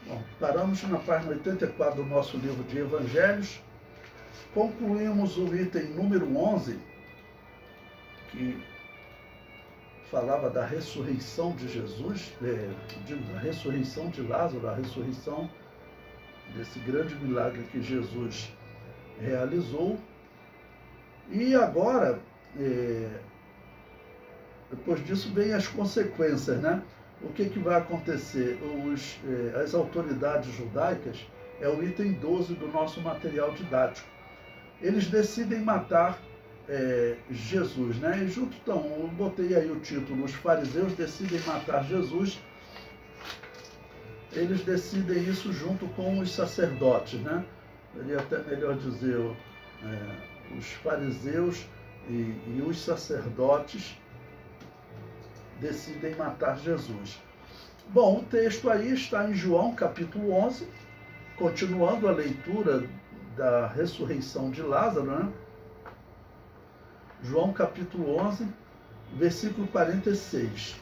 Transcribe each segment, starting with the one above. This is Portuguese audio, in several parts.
Bom, paramos na página 84 do nosso livro de Evangelhos. Concluímos o item número 11, que falava da ressurreição de Jesus, da ressurreição de Lázaro, a ressurreição desse grande milagre que Jesus realizou. E agora, depois disso, vem as consequências, né? O que vai acontecer? As autoridades judaicas, é o item 12 do nosso material didático. Eles decidem matar Jesus, né? E junto, então, eu botei aí o título, os fariseus decidem matar Jesus. Eles decidem isso junto com os sacerdotes, né? Seria até melhor dizer, os fariseus e os sacerdotes decidem matar Jesus. Bom, o texto aí está em João, capítulo 11, continuando a leitura da ressurreição de Lázaro, né? João, capítulo 11, versículo 46.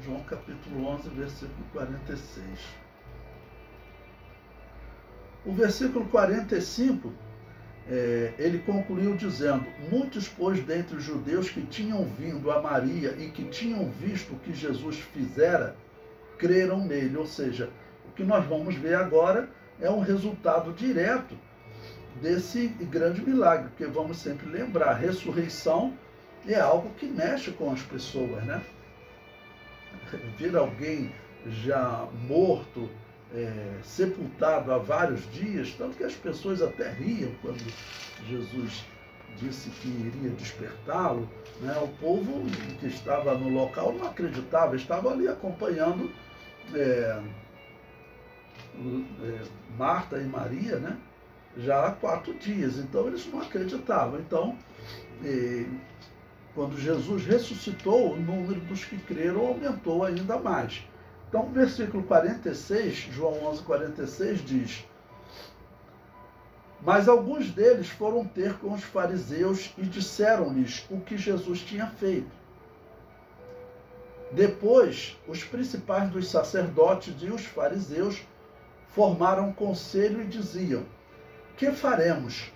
João, capítulo 11, versículo 46. O versículo 45, ele concluiu dizendo: muitos, pois, dentre os judeus que tinham vindo a Maria e que tinham visto o que Jesus fizera, creram nele. Ou seja, o que nós vamos ver agora é um resultado direto desse grande milagre, porque vamos sempre lembrar, a ressurreição é algo que mexe com as pessoas, né? Ver alguém já morto, sepultado há vários dias, tanto que as pessoas até riam quando Jesus disse que iria despertá-lo, né? O povo que estava no local não acreditava, estava ali acompanhando Marta e Maria, né? Já há 4 dias, então eles não acreditavam. Então, quando Jesus ressuscitou, o número dos que creram aumentou ainda mais. Então, o versículo 46, João 11, 46 diz: mas alguns deles foram ter com os fariseus e disseram-lhes o que Jesus tinha feito. Depois, os principais dos sacerdotes e os fariseus formaram um conselho e diziam: que faremos,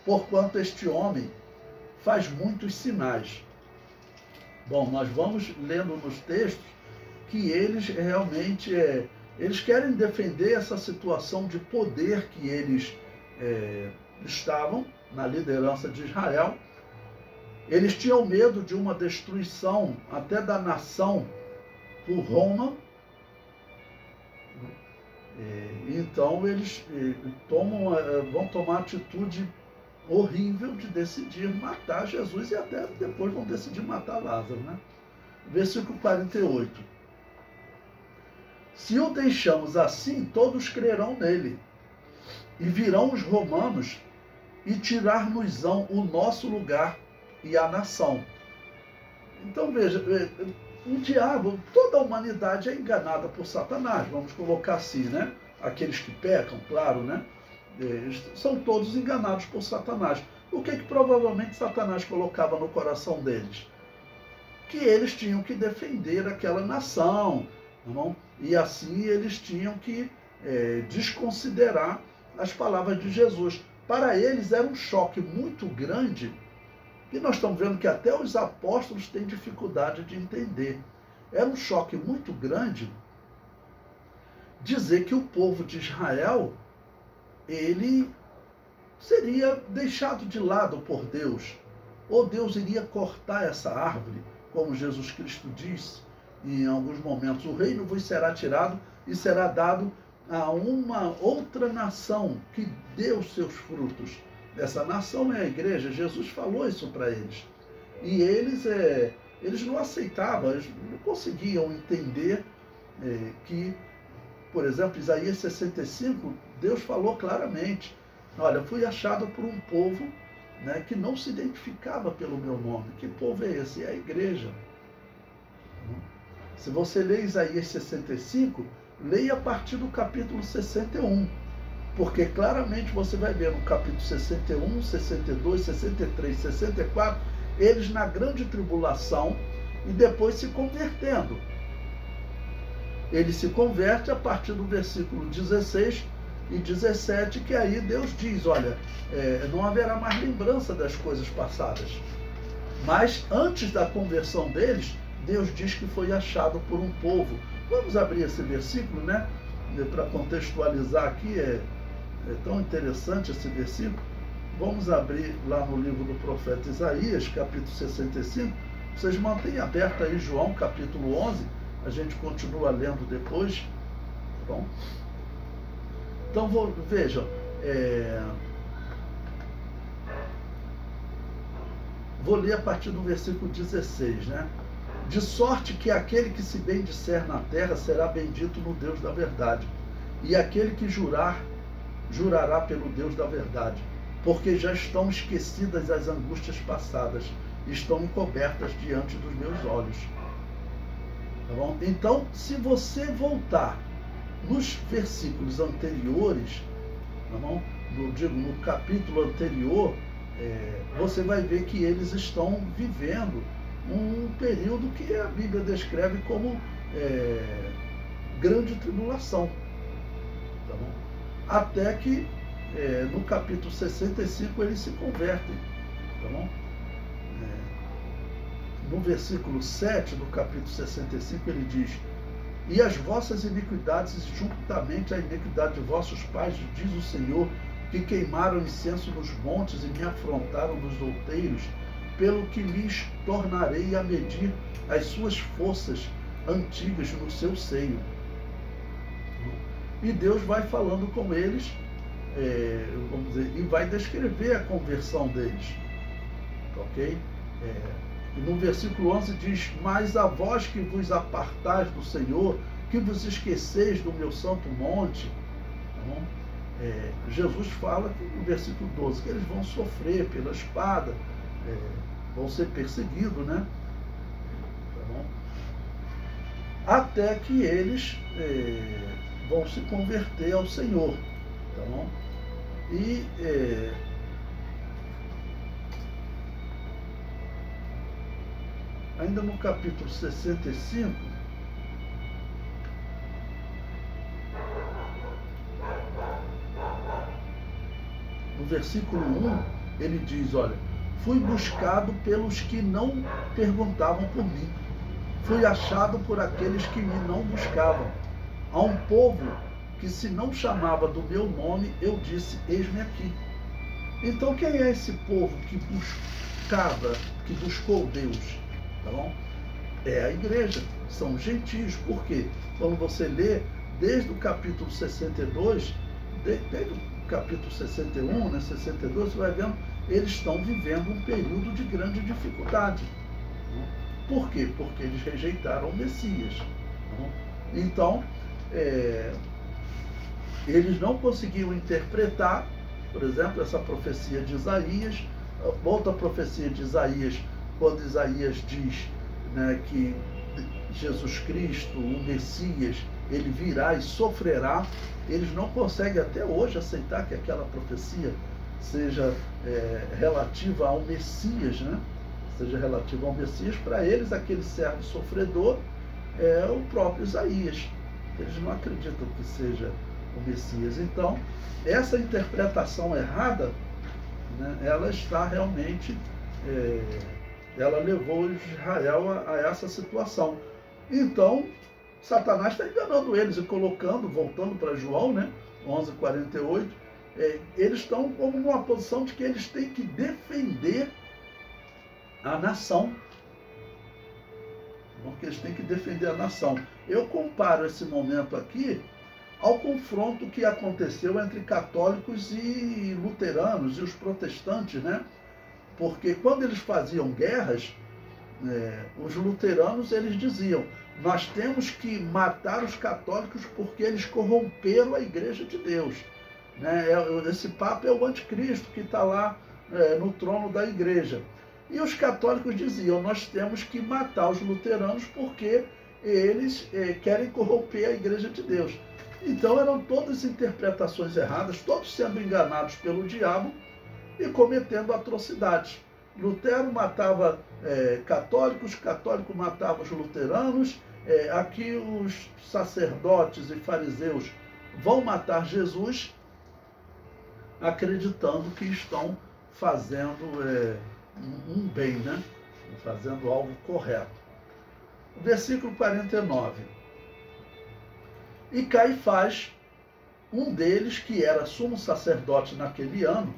porquanto este homem faz muitos sinais? Bom, nós vamos lendo nos textos que eles realmente eles querem defender essa situação de poder que eles estavam na liderança de Israel. Eles tinham medo de uma destruição até da nação por Roma. Então eles vão tomar atitude horrível de decidir matar Jesus e até depois vão decidir matar Lázaro, né? Versículo 48. Se o deixamos assim, todos crerão nele, e virão os romanos e tirar-nos-ão o nosso lugar e a nação. Então veja, o diabo, toda a humanidade é enganada por Satanás, vamos colocar assim, né? Aqueles que pecam, claro, né? São todos enganados por Satanás. O que provavelmente Satanás colocava no coração deles? Que eles tinham que defender aquela nação, não? E assim eles tinham que desconsiderar as palavras de Jesus. Para eles era um choque muito grande, e nós estamos vendo que até os apóstolos têm dificuldade de entender. Era um choque muito grande dizer que o povo de Israel, ele seria deixado de lado por Deus, ou Deus iria cortar essa árvore, como Jesus Cristo disse em alguns momentos: o reino vos será tirado e será dado a uma outra nação que dê os seus frutos. Essa nação é a igreja. Jesus falou isso para eles. E eles não aceitavam, eles não conseguiam entender que, por exemplo, Isaías 65, Deus falou claramente: olha, fui achado por um povo, né, que não se identificava pelo meu nome. Que povo é esse? É a igreja. Se você lê Isaías 65, leia a partir do capítulo 61, porque claramente você vai ver no capítulo 61, 62, 63, 64, eles na grande tribulação, e depois se convertendo. Ele se converte a partir do versículo 16 e 17, que aí Deus diz, olha, não haverá mais lembrança das coisas passadas. Mas antes da conversão deles, Deus diz que foi achado por um povo. Vamos abrir esse versículo, né? Para contextualizar aqui, é tão interessante esse versículo. Vamos abrir lá no livro do profeta Isaías, capítulo 65. Vocês mantêm aberto aí João, capítulo 11. A gente continua lendo depois. Tá bom? Então, vejam. Vou ler a partir do versículo 16, né? De sorte que aquele que se bendisser na terra será bendito no Deus da verdade. E aquele que jurar, jurará pelo Deus da verdade. Porque já estão esquecidas as angústias passadas, estão encobertas diante dos meus olhos. Tá bom? Então, se você voltar nos versículos anteriores, tá bom? No capítulo anterior, você vai ver que eles estão vivendo um período que a Bíblia descreve como grande tribulação. Tá bom? Até que no capítulo 65 eles se convertem. Tá bom? No versículo 7 do capítulo 65 ele diz: e as vossas iniquidades juntamente à iniquidade de vossos pais, diz o Senhor, que queimaram incenso nos montes e me afrontaram nos outeiros, pelo que lhes tornarei a medir as suas forças antigas no seu seio. E Deus vai falando com eles, vamos dizer, e vai descrever a conversão deles. Ok? E no versículo 11 diz: mas a vós que vos apartais do Senhor, que vos esqueceis do meu santo monte. Então, Jesus fala que, no versículo 12, que eles vão sofrer pela espada, vão ser perseguidos, né? Tá bom? Até que eles vão se converter ao Senhor. Tá bom? E ainda no capítulo 65, no versículo 1, ele diz, olha, fui buscado pelos que não perguntavam por mim, fui achado por aqueles que me não buscavam. A um povo que se não chamava do meu nome, eu disse, eis-me aqui. Então quem é esse povo que buscou Deus? Tá bom? É a igreja, são gentios. Por quê? Quando você lê desde o capítulo 62, desde o capítulo 61, né, 62, você vai vendo, eles estão vivendo um período de grande dificuldade. Por quê? Porque eles rejeitaram o Messias. Então, eles não conseguiam interpretar, por exemplo, essa profecia de Isaías, outra profecia de Isaías, quando Isaías diz, né, que Jesus Cristo, o Messias, ele virá e sofrerá. Eles não conseguem até hoje aceitar que aquela profecia seja relativa ao Messias, né? Seja relativa ao Messias. Para eles, aquele servo sofredor é o próprio Isaías. Eles não acreditam que seja o Messias. Então, essa interpretação errada, né, ela está realmente, ela levou Israel a essa situação. Então, Satanás está enganando eles e colocando, voltando para João, né, 11:48, eles estão como numa posição de que eles têm que defender a nação. Porque eles têm que defender a nação. Eu comparo esse momento aqui ao confronto que aconteceu entre católicos e luteranos e os protestantes, né? Porque quando eles faziam guerras, os luteranos eles diziam: nós temos que matar os católicos porque eles corromperam a igreja de Deus. Né? Esse Papa é o anticristo que está lá no trono da igreja. E os católicos diziam: nós temos que matar os luteranos porque eles querem corromper a igreja de Deus. Então eram todas interpretações erradas, todos sendo enganados pelo diabo e cometendo atrocidades. Lutero matava católicos, católico matava os luteranos, aqui os sacerdotes e fariseus vão matar Jesus, acreditando que estão fazendo um bem, né? Fazendo algo correto. Versículo 49. E Caifás, um deles, que era sumo sacerdote naquele ano,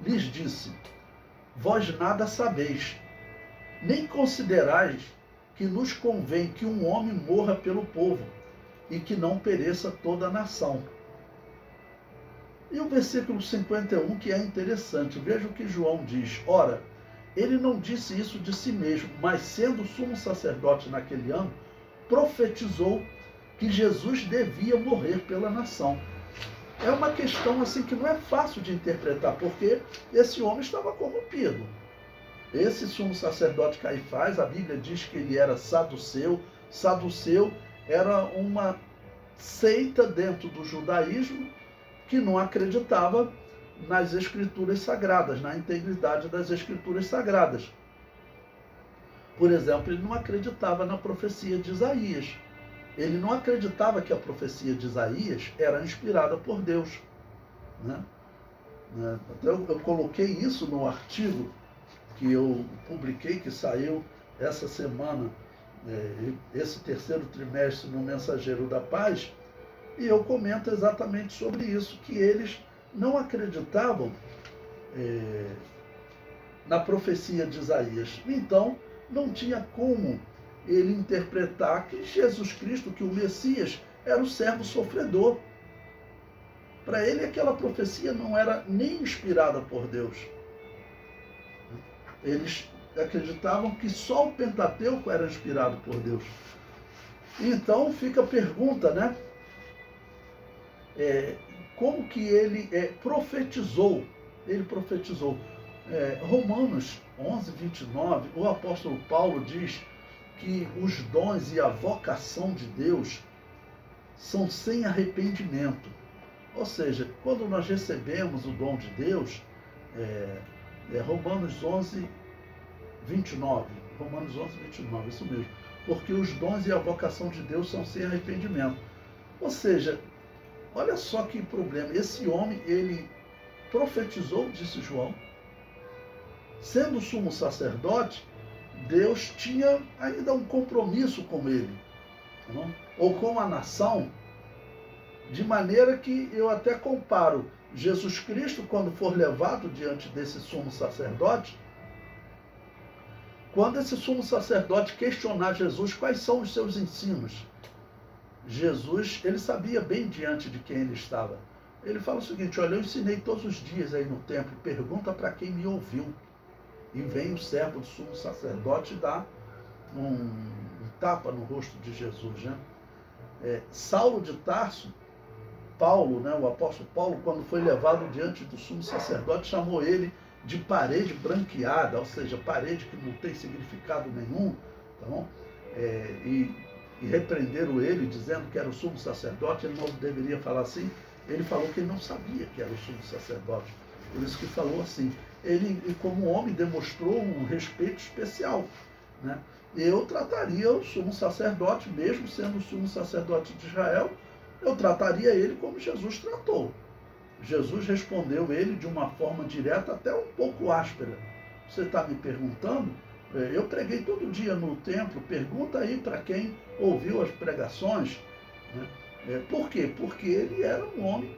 lhes disse: vós nada sabeis, nem considerais que nos convém que um homem morra pelo povo, e que não pereça toda a nação. E o versículo 51, que é interessante, veja o que João diz. Ora, ele não disse isso de si mesmo, mas sendo sumo sacerdote naquele ano, profetizou que Jesus devia morrer pela nação. É uma questão assim que não é fácil de interpretar, porque esse homem estava corrompido. Esse sumo sacerdote Caifás, a Bíblia diz que ele era saduceu. Saduceu era uma seita dentro do judaísmo que não acreditava nas escrituras sagradas, na integridade das escrituras sagradas. Por exemplo, ele não acreditava na profecia de Isaías. Ele não acreditava que a profecia de Isaías era inspirada por Deus, né? Até eu coloquei isso no artigo que eu publiquei, que saiu essa semana, esse terceiro trimestre no Mensageiro da Paz, e eu comento exatamente sobre isso, que eles não acreditavam na profecia de Isaías. Então, não tinha como ele interpretar que Jesus Cristo, que o Messias, era o servo sofredor. Para ele, aquela profecia não era nem inspirada por Deus. Eles acreditavam que só o Pentateuco era inspirado por Deus. Então fica a pergunta, né? Como que ele profetizou? Ele profetizou. Romanos 11, 29, o apóstolo Paulo diz que os dons e a vocação de Deus são sem arrependimento. Ou seja, quando nós recebemos o dom de Deus, Romanos 11, 29. Romanos 11, 29, isso mesmo. Porque os dons e a vocação de Deus são sem arrependimento. Ou seja, olha só que problema. Esse homem, ele profetizou, disse João, sendo sumo sacerdote, Deus tinha ainda um compromisso com ele, não? Ou com a nação, de maneira que eu até comparo Jesus Cristo, quando for levado diante desse sumo sacerdote, quando esse sumo sacerdote questionar Jesus quais são os seus ensinos, Jesus, ele sabia bem diante de quem ele estava. Ele fala o seguinte: olha, eu ensinei todos os dias aí no templo, pergunta para quem me ouviu. E vem o servo do sumo sacerdote e dá um tapa no rosto de Jesus, né? Saulo de Tarso, Paulo, né, o apóstolo Paulo, quando foi levado diante do sumo sacerdote, chamou ele de parede branqueada, ou seja, parede que não tem significado nenhum, tá bom? E repreenderam ele, dizendo que era o sumo sacerdote. Ele não deveria falar assim. Ele falou que ele não sabia que era o sumo sacerdote, por isso que falou assim. Ele, como homem, demonstrou um respeito especial, né? Eu trataria o sumo sacerdote, mesmo sendo o sumo sacerdote de Israel, eu trataria ele como Jesus tratou. Jesus respondeu ele de uma forma direta, até um pouco áspera. Você está me perguntando? Eu preguei todo dia no templo, pergunta aí para quem ouviu as pregações, né? Por quê? Porque ele era um homem,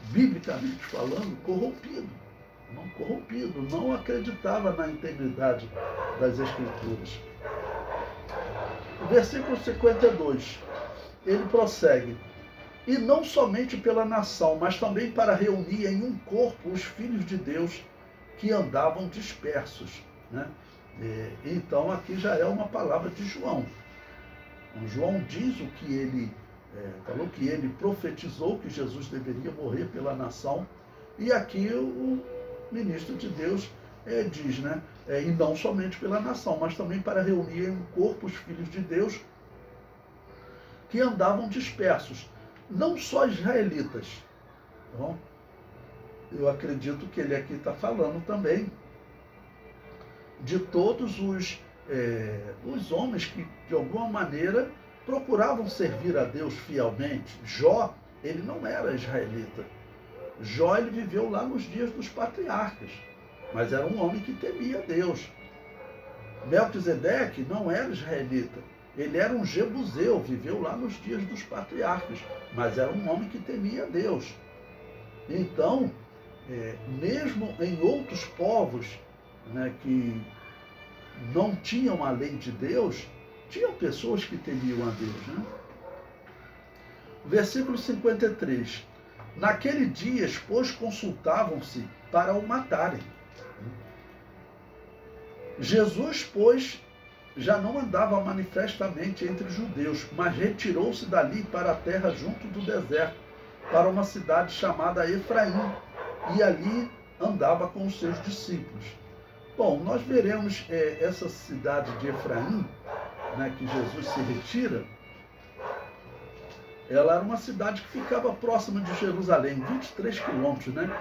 biblicamente falando, corrompido. Não acreditava na integridade das Escrituras. O versículo 52, ele prossegue: e não somente pela nação, mas também para reunir em um corpo os filhos de Deus que andavam dispersos, né? Então aqui já é uma palavra de João. João diz o que ele falou, que ele profetizou que Jesus deveria morrer pela nação, e aqui o ministro de Deus diz, né? E não somente pela nação, mas também para reunir em um corpo os filhos de Deus que andavam dispersos, não só israelitas. Então, eu acredito que ele aqui está falando também de todos os homens que, de alguma maneira, procuravam servir a Deus fielmente. Jó, ele não era israelita. Jó, ele viveu lá nos dias dos patriarcas, mas era um homem que temia Deus. Melquisedeque não era israelita. Ele era um jebuseu, viveu lá nos dias dos patriarcas, mas era um homem que temia Deus. Então, mesmo em outros povos, né, que não tinham a lei de Deus, tinham pessoas que temiam a Deus. Né? Versículo 53. Naquele dia, pois, consultavam-se para o matarem. Jesus, pois, já não andava manifestamente entre os judeus, mas retirou-se dali para a terra junto do deserto, para uma cidade chamada Efraim, e ali andava com os seus discípulos. Bom, nós veremos essa cidade de Efraim, né, que Jesus se retira. Ela era uma cidade que ficava próxima de Jerusalém, 23 quilômetros, né?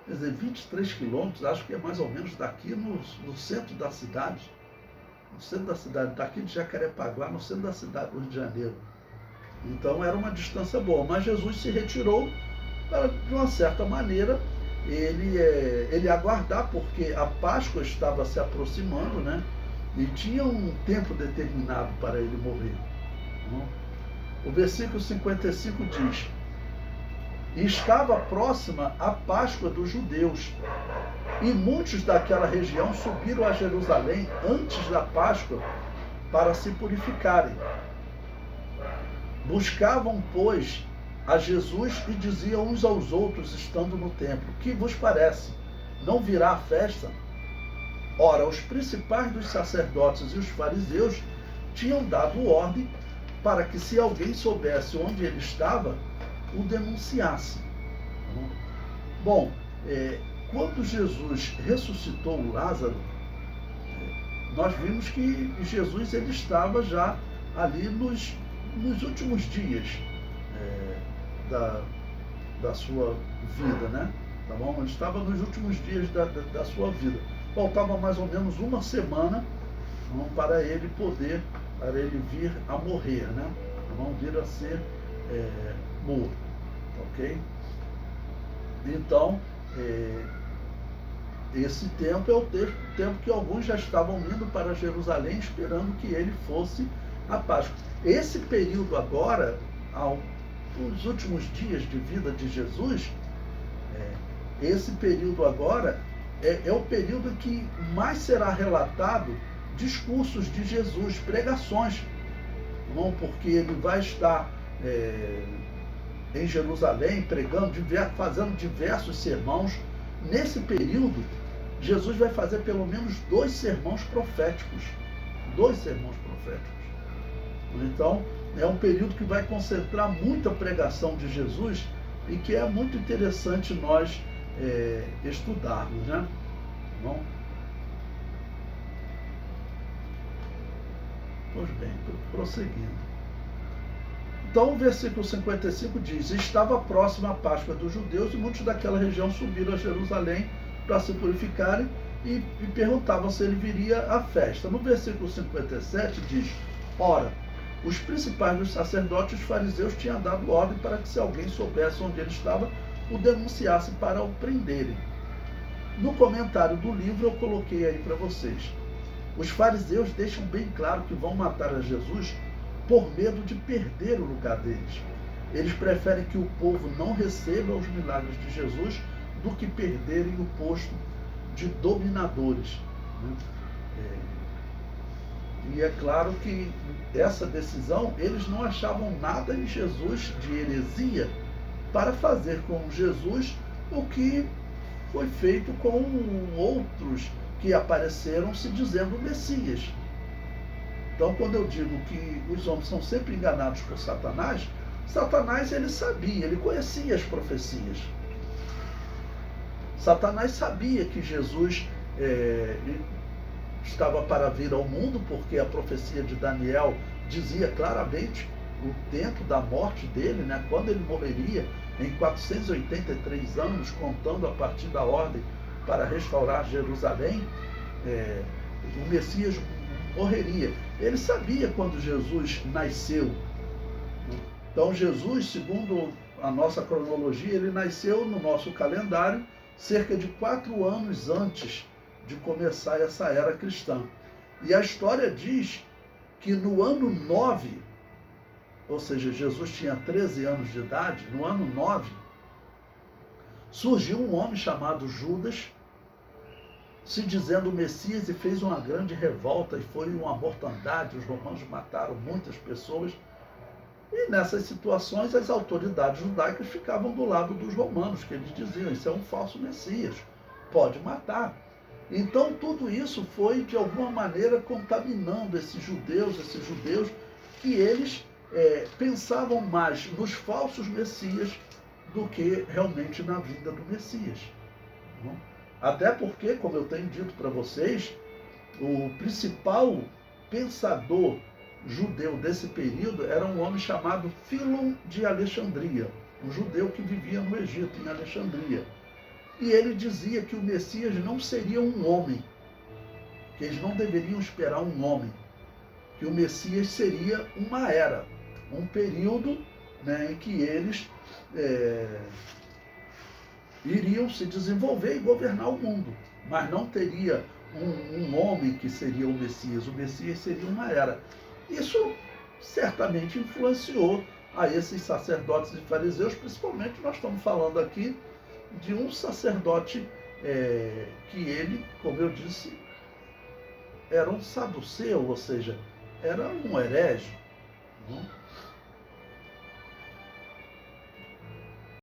Quer dizer, 23 quilômetros, acho que é mais ou menos daqui no centro da cidade. No centro da cidade, daqui de Jacarepaguá, no centro da cidade do Rio de Janeiro. Então era uma distância boa, mas Jesus se retirou para, de uma certa maneira, ele aguardar, porque a Páscoa estava se aproximando, né? E tinha um tempo determinado para ele morrer. O versículo 55 diz: e estava próxima a Páscoa dos judeus, e muitos daquela região subiram a Jerusalém antes da Páscoa para se purificarem. Buscavam, pois, a Jesus e diziam uns aos outros, estando no templo: que vos parece? Não virá a festa? Ora, os principais dos sacerdotes e os fariseus tinham dado ordem para que, se alguém soubesse onde ele estava, o denunciasse. Bom, quando Jesus ressuscitou Lázaro, nós vimos que Jesus ele estava já ali nos últimos dias da sua vida, né? Tá bom? Ele estava nos últimos dias da sua vida. Faltava mais ou menos uma semana para ele vir a morrer, né? Vir a ser morto, ok? Então, esse tempo é o tempo que alguns já estavam indo para Jerusalém esperando que ele fosse a Páscoa. Esse período agora, os últimos dias de vida de Jesus, esse período agora é o período em que mais será relatado discursos de Jesus, pregações, não? Porque ele vai estar em Jerusalém pregando, fazendo diversos sermões. Nesse período, Jesus vai fazer pelo menos 2 sermões proféticos. 2 sermões proféticos. Então, é um período que vai concentrar muita pregação de Jesus e que é muito interessante nós estudarmos, né? Bom, pois bem, prosseguindo. Então o versículo 55 diz: estava próxima a Páscoa dos judeus e muitos daquela região subiram a Jerusalém para se purificarem e perguntavam se ele viria à festa. No versículo 57 diz: ora, os principais dos sacerdotes e os fariseus tinham dado ordem para que, se alguém soubesse onde ele estava, o denunciasse para o prenderem. No comentário do livro eu coloquei aí para vocês. Os fariseus deixam bem claro que vão matar a Jesus por medo de perder o lugar deles. Eles preferem que o povo não receba os milagres de Jesus do que perderem o posto de dominadores. E é claro que essa decisão, eles não achavam nada em Jesus de heresia para fazer com Jesus o que foi feito com outros que apareceram se dizendo Messias. Então, quando eu digo que os homens são sempre enganados por Satanás, Satanás ele sabia, ele conhecia as profecias. Satanás sabia que Jesus estava para vir ao mundo, porque a profecia de Daniel dizia claramente o tempo da morte dele, né, quando ele morreria, em 483 anos, contando a partir da ordem para restaurar Jerusalém. O Messias morreria. Ele sabia quando Jesus nasceu. Então Jesus, segundo a nossa cronologia, ele nasceu no nosso calendário cerca de 4 anos antes de começar essa era cristã. E a história diz que no ano 9, ou seja, Jesus tinha 13 anos de idade, no ano 9, surgiu um homem chamado Judas, se dizendo Messias, e fez uma grande revolta, e foi uma mortandade, os romanos mataram muitas pessoas. E nessas situações, as autoridades judaicas ficavam do lado dos romanos, que eles diziam, isso é um falso Messias, pode matar. Então, tudo isso foi, de alguma maneira, contaminando esses judeus que eles pensavam mais nos falsos Messias do que realmente na vinda do Messias. Até porque, como eu tenho dito para vocês, o principal pensador judeu desse período era um homem chamado Filon de Alexandria, um judeu que vivia no Egito, em Alexandria. E ele dizia que o Messias não seria um homem, que eles não deveriam esperar um homem, que o Messias seria uma era, um período, né, em que eles iriam se desenvolver e governar o mundo, mas não teria um homem que seria o Messias seria uma era. Isso certamente influenciou a esses sacerdotes e fariseus, principalmente nós estamos falando aqui de um sacerdote que ele, como eu disse, era um saduceu, ou seja, era um herege. Não?